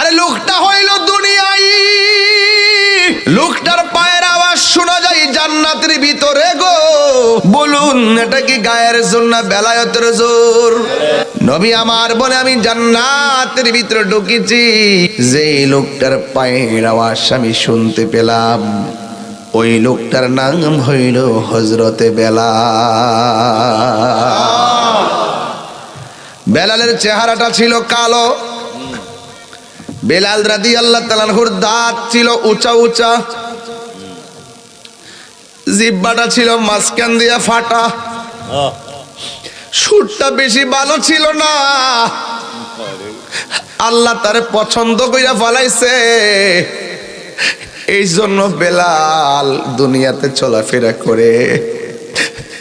আরে লোকটা হইল দুনিয়ায়, লোকটার পায়ের আওয়াজ শোনা যায় জান্নাতের ভিতরে গো। বলুন এটা কি গায়ের জোর না বেলায়েতের জোর? নবী আমার বলে আমি জান্নাতের ভিতরে ঢুকেছি, যেই লোকটার পায়ের আওয়াজ আমি শুনতে পেলাম ওই লোকটার নাম হইল হযরতে বেলাল। বেলালের চেহারাটা ছিল কালো। বেলাল রাদিয়াল্লাহু তাআলা আনহুর দাঁত ছিল উঁচা উঁচা, জিহ্বাটা ছিল মাঝখান দিয়া ফাটা, সুরটা বেশি ভালো ছিল না। আল্লাহ তারে পছন্দ কইরা ফলাইছে, এই জন্য বেলাল দুনিয়াতে চলাফেরা করে।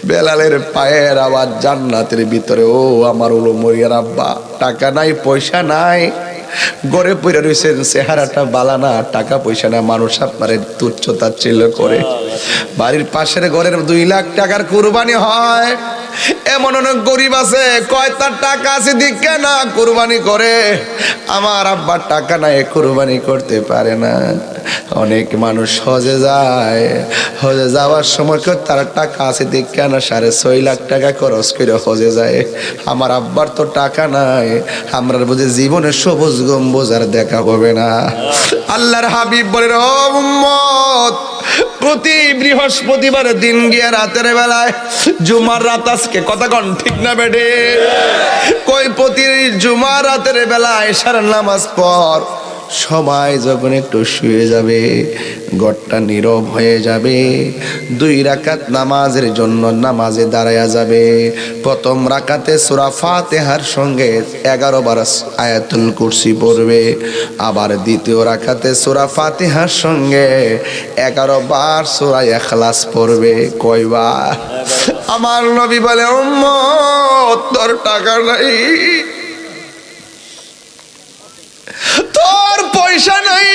বেলালের পায়ের আওয়াজ জান্নাতের ভিতরে। ও আমার উলো মরিয়ার আব্বা, টাকা নাই পয়সা নাই, গড়ে পড়ে রয়েছেন, চেহারাটা বালা না, টাকা পয়সা না, মানুষ আপনার তুচ্ছ তাচ্ছিল্য করে। বাড়ির পাশের ঘরের 2 লাখ টাকার কুরবানি হয়, এমন অনেক গরিব আছে কয় তার টাকা আছে দিকে না কুরবানি করে। আমার আব্বার টাকা নাই, কুরবানি করতে পারে না। অনেক মানুষ হজে যায়, হজে যাওয়ার সময় তার টাকা আছে দিকে না 6.5 লাখ টাকা খরচ করে হজে যায়। আমার আব্বার তো টাকা নাই, আমরা বুঝে জীবনে সবুজ গম্বুজ আর দেখা হবে না। আল্লাহর হাবিব বলেন, ও উম্মত, প্রতি বৃহস্পতিবারের দিন গিয়ে রাতের বেলায়, জুমার রাত আজকে, কথা কন ঠিক না বেডে? কই প্রতি জুমার রাতের বেলায় এশার নামাজ পর সবাই যখন একটু শুয়ে যাবে, ঘরটা নীরব হয়ে যাবে, 2 রাকাত নামাজের জন্য নামাজে দাঁড়ায়া যাবে। প্রথম রাকাতে সূরা ফাতিহার সঙ্গে 11 বার আয়াতুল কুরসি পড়বে, আবার দ্বিতীয় রাকাতে সূরা ফাতিহার সঙ্গে 11 বার সূরা ইখলাস পড়বে। কয়বার? আমার নবী বলে, উম্মত তোর টাকা নাই, তোর পয়সা নাই,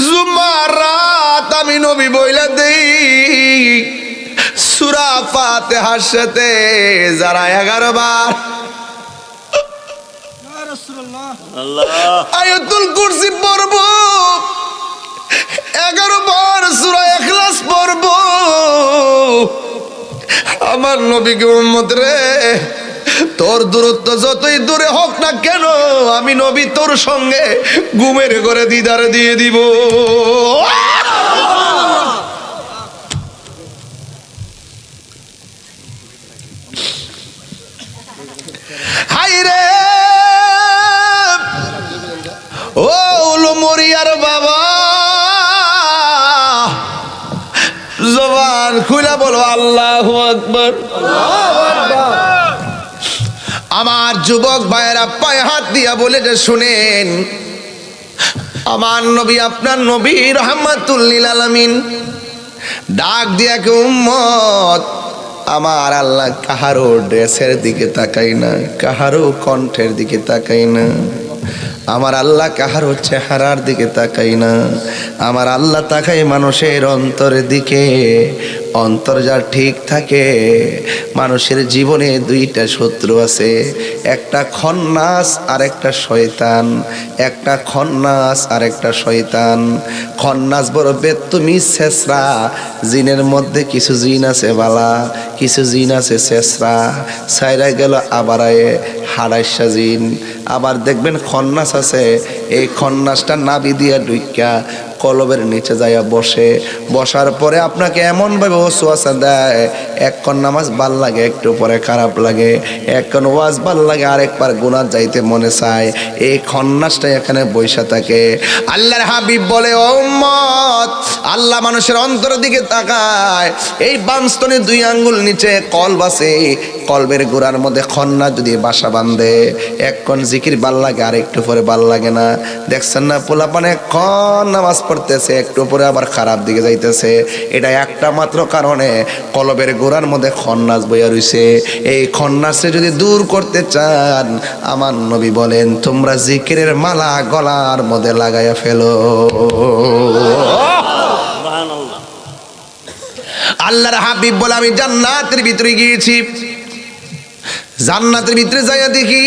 জুমার রাত আমি নবী বইলা দেই সূরা ফাতিহার সাথে যারা 11 বার আয়াতুল কুরসি পড়ব, 11 বার সূরা ইখলাস পড়ব, আমার নবীকে উম্মত রে, তোর দূরত্ব যতই দূরে হোক না কেন, আমি নবী তোর সঙ্গে ঘুমের ঘরে দিদার দিয়ে দিব। হাই রে ও উলো মরিয়ার বাবা, জবান খুলে বলো আল্লাহু আকবার। আমার যুবক ভাইয়েরা পায়ে হাত দিয়া বলে যে শুনেন, আমার নবী আপনার নবী রাহমাতুল লিল আলামিন ডাক দিয়া কে উম্মত, আমার আল্লাহ কাহারো ড্রেসের দিকে তাকাই না, কাহারো কণ্ঠের দিকে তাকাই না, আমার আল্লাহ কাহারো চেহারার দিকে তাকাই না, আমার আল্লাহ তাকাই মানুষের অন্তরের দিকে। অন্তর যার ঠিক থাকে, মানুষের জীবনে 2টা শত্রু আছে, একটা খন্নাস আর একটা শয়তান, একটা খন্নাস আর একটা শয়তান। খন্নাস বড় বেত্তুমি ছেসরা, জিনের মধ্যে কিছু জিন আছে বালা, কিছু জিন আছে ছেসরা, সাইরা গেল আবার হাড়াইশা জিন। আবার দেখবেন খন্নাস আছে, এই খন্নাসটা নাভি দিয়া ঢুইকা কলবের নিচে যাইয়া বসে, বসার পরে আপনাকে এমন ভাবে ওয়াসওয়াসা দেয়, একক্ষণ নামাজ ভাল লাগে, একটু পরে খারাপ লাগে, একক্ষণ ওয়াজ ভাল লাগে, আরেকবার গুনাহ যাইতে মনে চায়। এই খন্নাসটা এখানে বৈশা থাকে। আল্লাহর হাবিব বলে, ও উম্মত, আল্লাহ মানুষের অন্তরের দিকে তাকায়, এই বামস্তনে 2 আঙ্গুল নিচে কলব আছে, কলবের গোড়ার মধ্যে খন্নাস যদি বাসা বাঁধে, একক্ষণ জিকির ভাল লাগে, আর একটু পরে ভাল লাগে না। দেখছেন না পোলাপানে ক্ষণ নামাজ পড়তেছে, একটু পরে আবার খারাপ দিকে যাইতেছে। এটা একটা মাত্র কারণে, কলবের গোড়ার মধ্যে খন্নাস বইয়া রইছে। এই খন্নাসে যদি দূর করতে চান, আমার নবী বলেন তোমরা জিকিরের মালা গলার মধ্যে লাগাইয়া ফেলো। আল্লাহর হাবিব বলে, আমি জান্নাতের ভিতরে গিয়েছি, জান্নাতের ভিতরে যাইয়া দেখি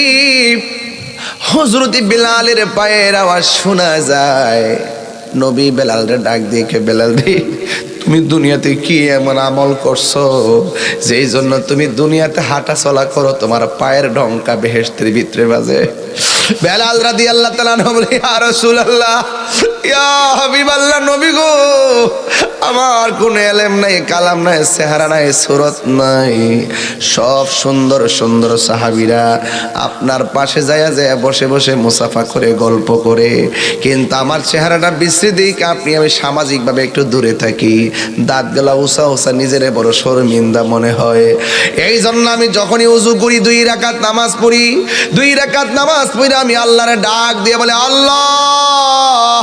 হযরত বেলালের পায়ের আওয়াজ শোনা যায়। নবী বেলালরে ডাক দিয়ে, বেলাল রে, তুমি দুনিয়াতে কি এমন আমল করছো যেই জন্য তুমি দুনিয়াতে হাঁটা চলা করো, তোমার পায়ের ডঙ্কা বেহেশতের ভিতরে বাজে? বেলাল রাদিয়াল্লাহু তাআলা বলে, ইয়া রাসূলুল্লাহ, ইয়া হাবিবাল্লাহ, নবী গো, আমার কোনো ইলম নাই, কালাম নাই, চেহারা নাই, সুরত নাই। সব সুন্দর সুন্দর সাহাবীরা আপনার পাশে যায় বসে বসে মুসাফা করে গল্প করে, কিন্তু আমার চেহারাটা বিশ্রী দিক, আমি সামাজিকভাবে একটু দূরে থাকি, দাঁত গলা উষা উষা, নিজেরে বড় শর্মিন্দা মনে হয়। এই জন্য আমি যখনই উজু করি, 2 রাকাত নামাজ পড়ি, 2 রাকাত নামাজ পড়ি আমি আল্লাহরে ডাক দিয়ে বলে, আল্লাহ।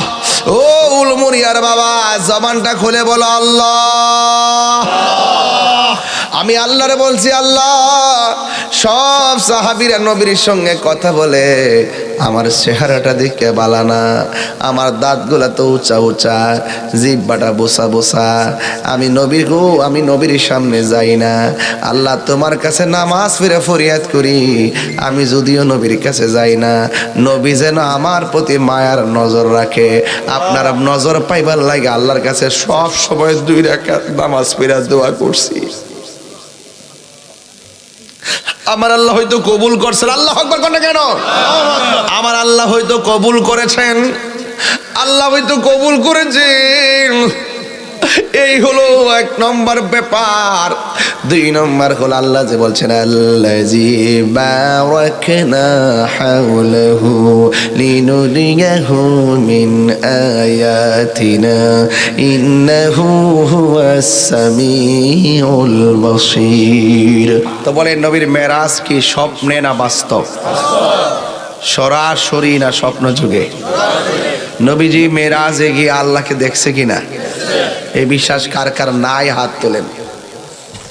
ও উলমুরিয়ার বাবা, জবানটা খুলে বলো আল্লাহ। আমি আল্লাহরে বলছি, আল্লাহ। সব সাহাবীরা নবীর সঙ্গে কথা বলে, আমার চেহারাটা দেখে বালানা, আমার দাঁতগুলা তো উঁচা উঁচা, জিহ্বাটা বোসা বোসা, আমি নবী গো, আমি নবীর সামনে যাই না। আল্লাহ, তোমার কাছে নামাজ পড়ে ফরিয়াদ করি, আমি যদিও নবীর কাছে যাই না, নবী যেন আমার প্রতি মায়ার নজর রাখে। আপনার নজর পাইবার লাগে আল্লাহর কাছে সব সময় 2 রাকাত নামাজ পড়ে দোয়া করছি। আমার আল্লাহ হয়তো কবুল করছেন। আল্লাহু আকবার কোন কেন? আমার আল্লাহ হয়তো কবুল করেছেন, আল্লাহ হয়তো কবুল করেছেন। এই হলো 1 নম্বর ব্যাপার। 2 নম্বর হলো আল্লাহ যে বলছেন, আল্লাযী বারাকনা হাওলাহু লিনুরিয়াহু মিন আয়াতিনা ইন্নাহু হুয়াস সামিউল বাসীর। তো বলেন, নবীর মেরাজ কি স্বপ্নে না বাস্তব? সরাসরি না স্বপ্ন যুগে? নবীজি মেরাজে গিয়ে আল্লাহকে দেখছে কিনা? এই বিশ্বাস কার কার নাই? হাত তোলেন।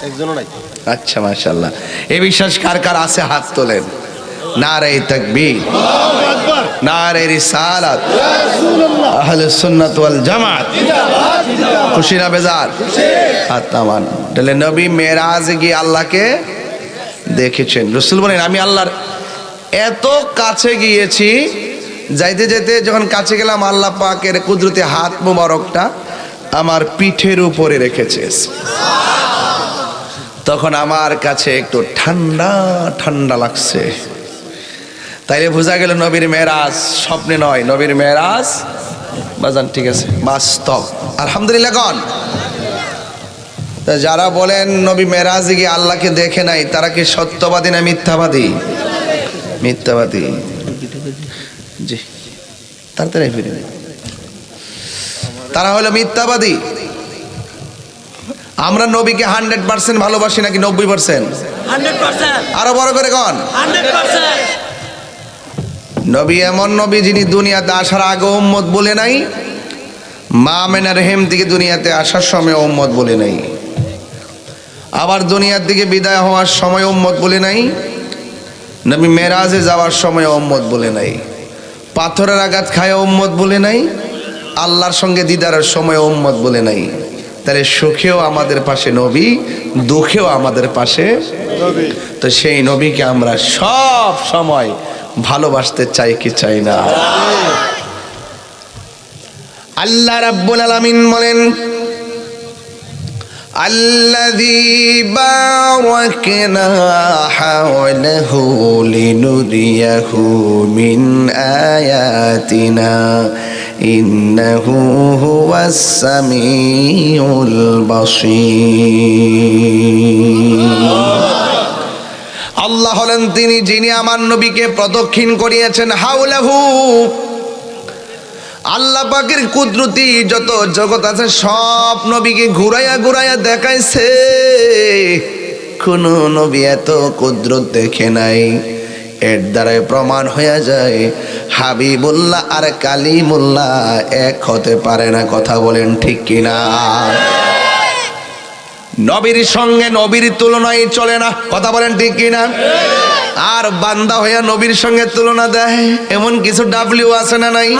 একজনও নাই? আচ্ছা, মাশাআল্লাহ। এই বিশ্বাস কার কার আছে? হাত তোলেন। নারে তাকবীর, আল্লাহু আকবার, নারে রিসালাত, রাসূলুল্লাহ, আহলে সুন্নাত ওয়াল জামাত, জিন্দাবাদ জিন্দাবাদ। খুশি না বেজার? খুশি। হাত নামান। তাহলে নবী মেরাজে গিয়ে আল্লাহকে দেখেছেন। রাসূল বলেন, আমি আল্লাহর এত কাছে গিয়েছি, যাইতে যেতে যখন কাছে গেলাম, আল্লাহ পাকের কুদরতি হাত মোবারকটা আমার পিঠের উপরে রেখেছে। তখন আমার কাছে একটু ঠান্ডা ঠান্ডা লাগছে। তাইলে বোঝা গেল নবীর মেরাজ স্বপ্নে নয়, নবীর মেরাজ বাজান, ঠিক আছে, বাস্তব। আলহামদুলিল্লাহ গণ। যারা বলেন নবী মেরাজে গিয়ে আল্লাহকে দেখে নাই, তারা কি সত্যবাদী না মিথ্যাবাদী? মিথ্যাবাদী। জি, তাড়াতাড়ি ফিরে, তারা হলো মিথ্যাবাদী। আমরা নবীকে 100% ভালোবাসি নাকি 90%? 100%। আরো বড় করে কোন? 100%। নবী এমন নবী যিনি দুনিয়াতে আসার আগে উম্মত বলে নাই, মা আমেনা রহিম থেকে দুনিয়াতে আসার সময় উম্মত বলে নাই, আবার দুনিয়ার দিকে বিদায় হওয়ার সময় উম্মত বলে নাই, নবী মেরাজে যাওয়ার সময় উম্মত বলে নাই, পাথরের আঘাত খায় উম্মত বলে নাই, আল্লাহর সঙ্গে দিদারের সময় উম্মত বলে নাই। তাহলে সুখেও আমাদের পাশে নবী, দুঃখেও আমাদের পাশে নবী। তো সেই নবীকে আমরা সব সময় ভালোবাসতে চাই কি চাই না? আল্লাহ রাব্বুল আলামিন বলেন, আল্লাযী বারাকনা হাওলাহু লিনুরিয়াহু মিন আয়াতিনা ইন্নাহু হুয়াস সামিউল বাসীর। আল্লাহ হলেন তিনি যিনি আমার নবীকে প্রদক্ষিণ করিয়েছেন। হাওলাহু, আল্লাহ পাকের কুদরতি যত জগৎ আছে সব নবীকে ঘুরাইয়া ঘুরাইয়া দেখাইছে। কোন নবী এত কুদরত দেখে নাই। এর দ্বারাই প্রমাণ হয়ে যায় হাবিবুল্লাহ আর কালিমুল্লাহ এক হতে পারে না। কথা বলেন ঠিক কিনা? নবীর সঙ্গে নবীর তুলনায় চলে না। কথা বলেন ঠিক কিনা? আর বান্দা হইয়া নবীর সঙ্গে তুলনা দেয় এমন কিছু ডাব্লিউ আছে না নাই?